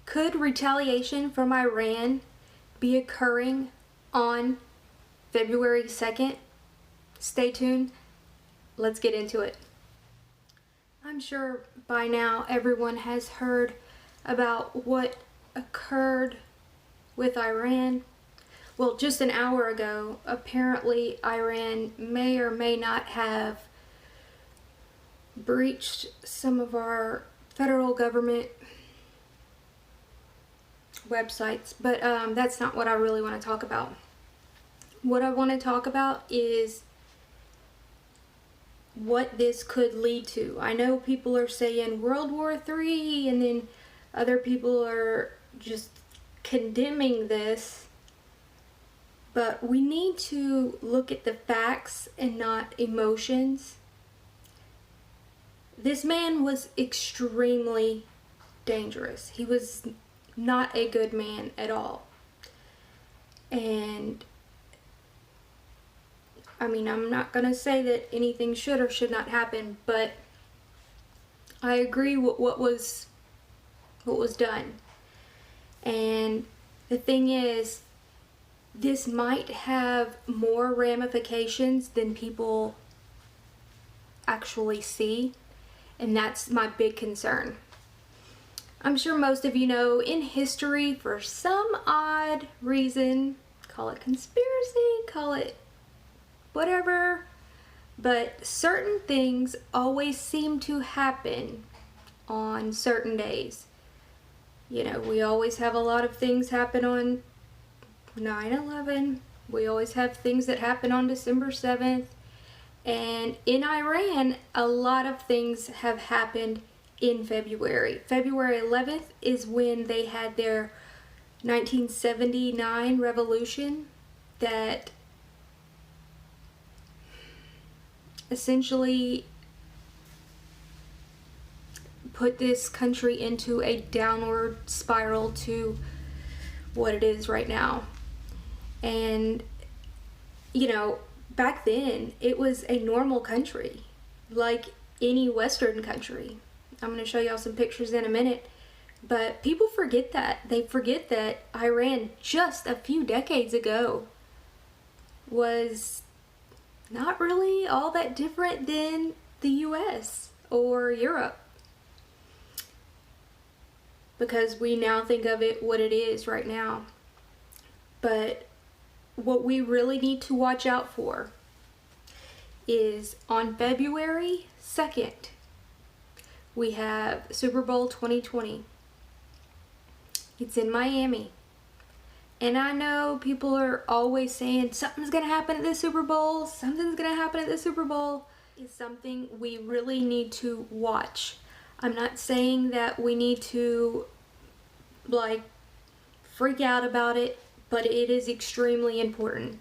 Could retaliation from Iran be occurring on February 2nd? Stay tuned. Let's get into it. I'm sure by now everyone has heard about what occurred with Iran. Well, just an hour ago, apparently Iran may or may not have breached some of our federal government websites, but that's not what I really want to talk about. What I want to talk about is what this could lead to. I know people are saying World War III, and then other people are just condemning this, but we need to look at the facts and not emotions. This man was extremely dangerous. He was not a good man at all. And I mean, I'm not gonna say that anything should or should not happen, but I agree with what was done. And the thing is, this might have more ramifications than people actually see, and that's my big concern. I'm sure most of you know, in history, for some odd reason, call it conspiracy, call it whatever, but certain things always seem to happen on certain days. You know, we always have a lot of things happen on 9/11. We always have things that happen on December 7th. And in Iran, a lot of things have happened in February. February 11th is when they had their 1979 revolution that essentially put this country into a downward spiral to what it is right now. And, you know, back then it was a normal country, like any Western country. I'm going to show y'all some pictures in a minute, but people forget that. They forget that Iran just a few decades ago was not really all that different than the US or Europe, because we now think of it what it is right now. But what we really need to watch out for is on February 2nd, we have Superbowl 2020. It's in Miami. And I know people are always saying something's going to happen at the Super Bowl, something's going to happen at the Super Bowl. It's something we really need to watch. I'm not saying that we need to like freak out about it, but it is extremely important.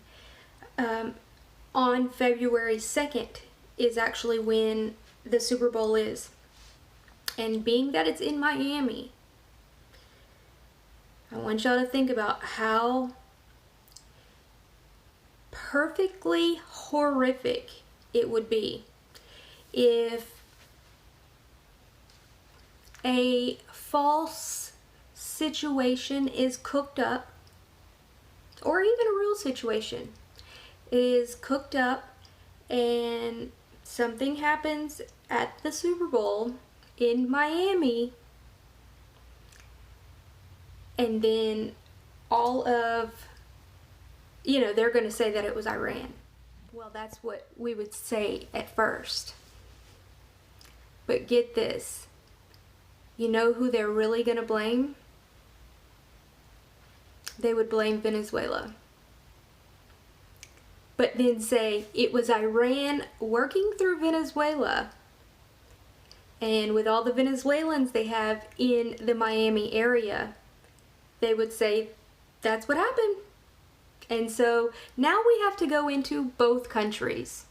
On February 2nd is actually when the Super Bowl is. And being that it's in Miami, I want y'all to think about how perfectly horrific it would be if a false situation is cooked up, or even a real situation is cooked up, and something happens at the Super Bowl in Miami, and then all of, you know, they're going to say that it was Iran. Well, that's what we would say at first. But get this, you know who they're really going to blame? They would blame Venezuela. But then say it was Iran working through Venezuela. And with all the Venezuelans they have in the Miami area, they would say that's what happened. And so now we have to go into both countries.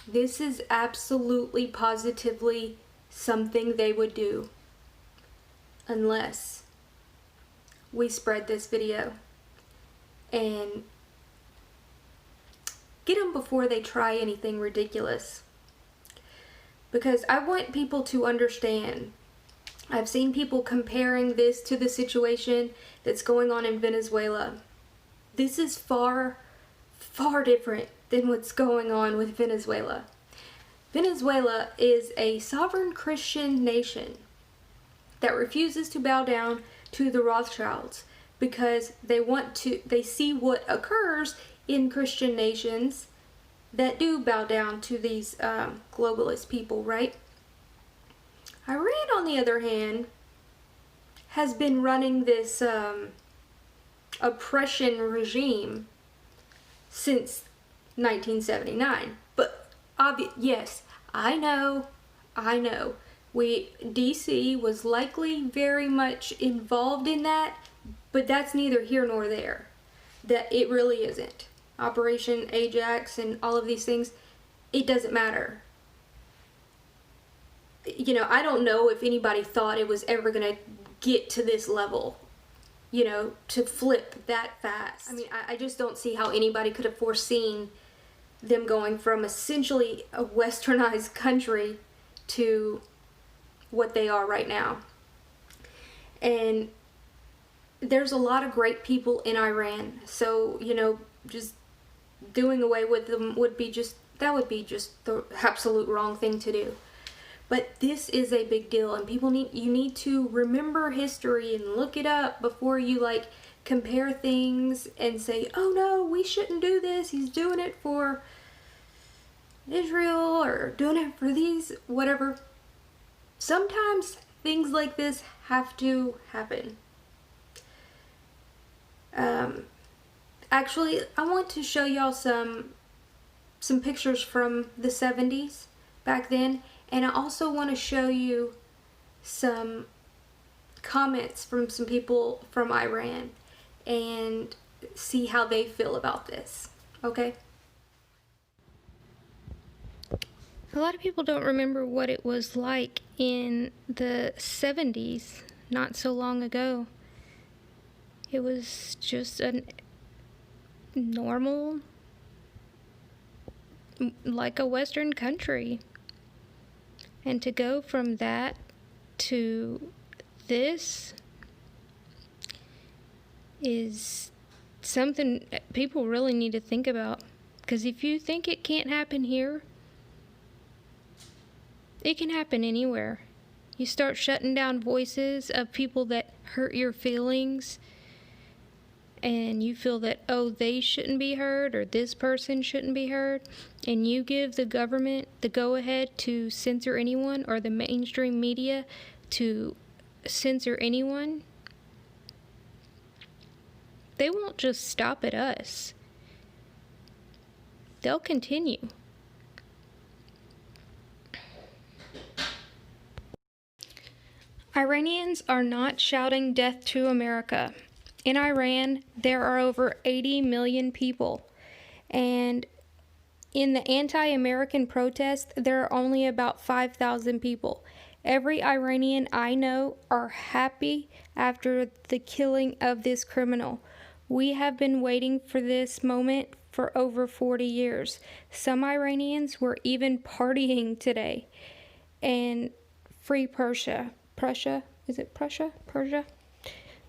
This is absolutely, positively something they would do, unless we spread this video and get them before they try anything ridiculous. Because I want people to understand I've seen people comparing this to the situation that's going on in Venezuela. This is far, far different than what's going on with Venezuela. Venezuela is a sovereign Christian nation that refuses to bow down to the Rothschilds because they see what occurs in Christian nations that do bow down to these globalist people, right? Iran, on the other hand, has been running this oppression regime since 1979. But yes, I know, DC was likely very much involved in that, but that's neither here nor there. That it really isn't. Operation Ajax and all of these things, it doesn't matter. You know, I don't know if anybody thought it was ever going to get to this level, you know, to flip that fast. I mean, I just don't see how anybody could have foreseen them going from essentially a westernized country to what they are right now. And there's a lot of great people in Iran, so, you know, just doing away with them would be just the absolute wrong thing to do. But this is a big deal, and you need to remember history and look it up before you like compare things and say, oh no, we shouldn't do this, he's doing it for Israel or doing it for these, whatever. Sometimes things like this have to happen. Actually, I want to show y'all some pictures from the 70s back then. And I also want to show you some comments from some people from Iran and see how they feel about this, okay? A lot of people don't remember what it was like in the 70s, not so long ago. It was just a normal, like a Western country. And to go from that to this is something people really need to think about. Because if you think it can't happen here, it can happen anywhere. You start shutting down voices of people that hurt your feelings, and you feel that, oh, they shouldn't be heard or this person shouldn't be heard, and you give the government the go-ahead to censor anyone or the mainstream media to censor anyone, they won't just stop at us. They'll continue. Iranians are not shouting death to America. In Iran, there are over 80 million people, and in the anti-American protest, there are only about 5,000 people. Every Iranian I know are happy after the killing of this criminal. We have been waiting for this moment for over 40 years. Some Iranians were even partying today. And free Persia, is it Persia?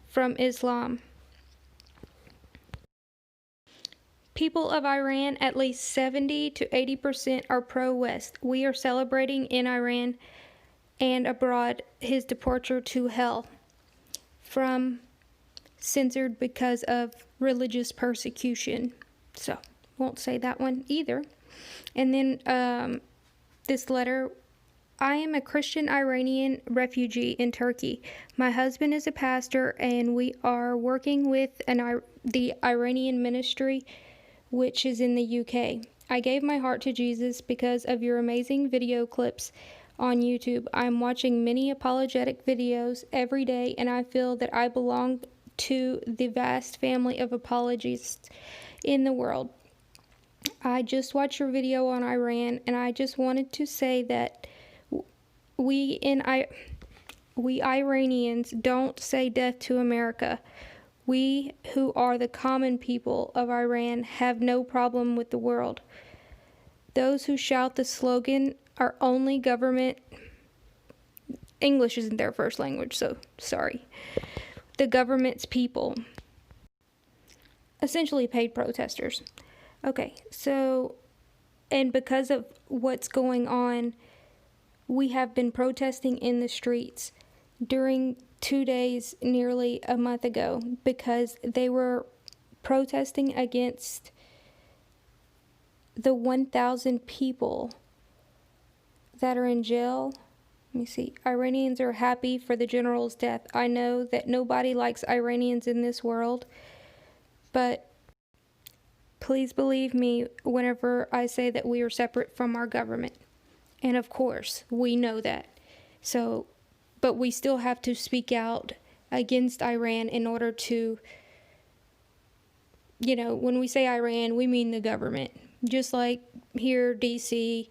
From Islam. People of Iran, at least 70 to 80% are pro-West. We are celebrating in Iran and abroad his departure to hell from censored because of religious persecution. So, won't say that one either. And then this letter, I am a Christian Iranian refugee in Turkey. My husband is a pastor, and we are working with the Iranian ministry, which is in the UK. I gave my heart to Jesus because of your amazing video clips on YouTube. I'm watching many apologetic videos every day, and I feel that I belong to the vast family of apologists in the world. I just watched your video on Iran, and I just wanted to say that we Iranians don't say death to America. We who are the common people of Iran have no problem with the world. Those who shout the slogan are only government English isn't their first language, so sorry. The government's people, essentially paid protesters. Okay, so, and because of what's going on, we have been protesting in the streets during 2 days nearly a month ago because they were protesting against the 1,000 people that are in jail. Let me see. Iranians are happy for the general's death. I know that nobody likes Iranians in this world, but please believe me whenever I say that we are separate from our government. And of course, we know that. So, but we still have to speak out against Iran in order to, you know, when we say Iran, we mean the government. Just like here, DC,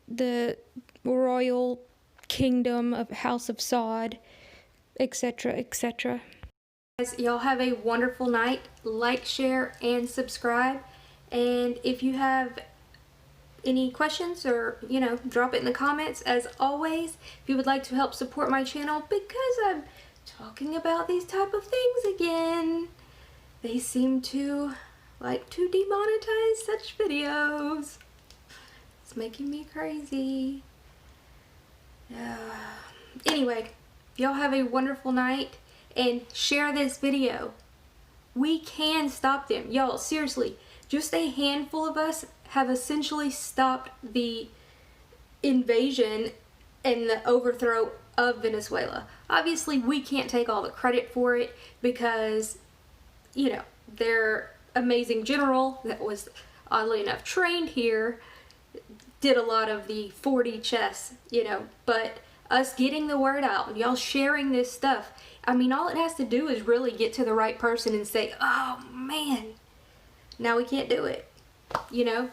the royal kingdom of House of Saud, etc., etc. Guys, y'all have a wonderful night. Like, share, and subscribe. And if you have any questions or, you know, drop it in the comments. As always, if you would like to help support my channel, because I'm talking about these type of things again, they seem to like to demonetize such videos. It's making me crazy. Anyway, y'all have a wonderful night and share this video. We can stop them. Y'all, seriously, just a handful of us have essentially stopped the invasion and the overthrow of Venezuela. Obviously, we can't take all the credit for it because, you know, their amazing general that was oddly enough trained here did a lot of the 4D chess, you know, but us getting the word out and y'all sharing this stuff, I mean, all it has to do is really get to the right person and say, oh man, now we can't do it, you know?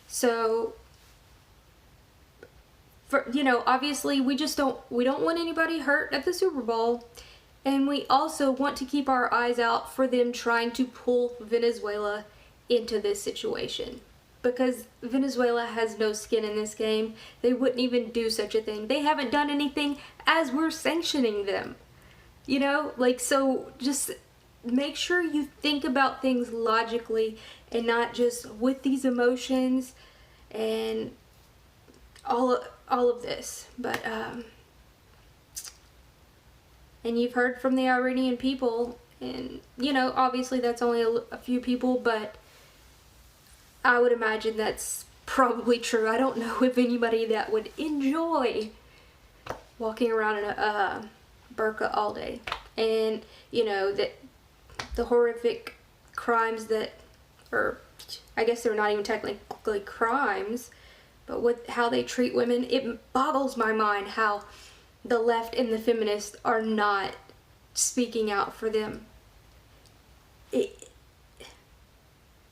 So, for, you know, obviously we don't want anybody hurt at the Super Bowl, and we also want to keep our eyes out for them trying to pull Venezuela into this situation. Because Venezuela has no skin in this game. They wouldn't even do such a thing. They haven't done anything as we're sanctioning them. You know, like, so just make sure you think about things logically and not just with these emotions and all of this. But and you've heard from the Iranian people, and you know, obviously that's only a few people, but I would imagine that's probably true. I don't know if anybody that would enjoy walking around in a burqa all day. And, you know, that the horrific crimes that, or I guess they're not even technically crimes, but with how they treat women, it boggles my mind how the left and the feminists are not speaking out for them.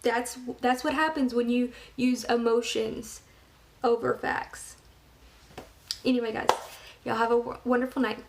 That's what happens when you use emotions over facts. Anyway, guys, y'all have a wonderful night.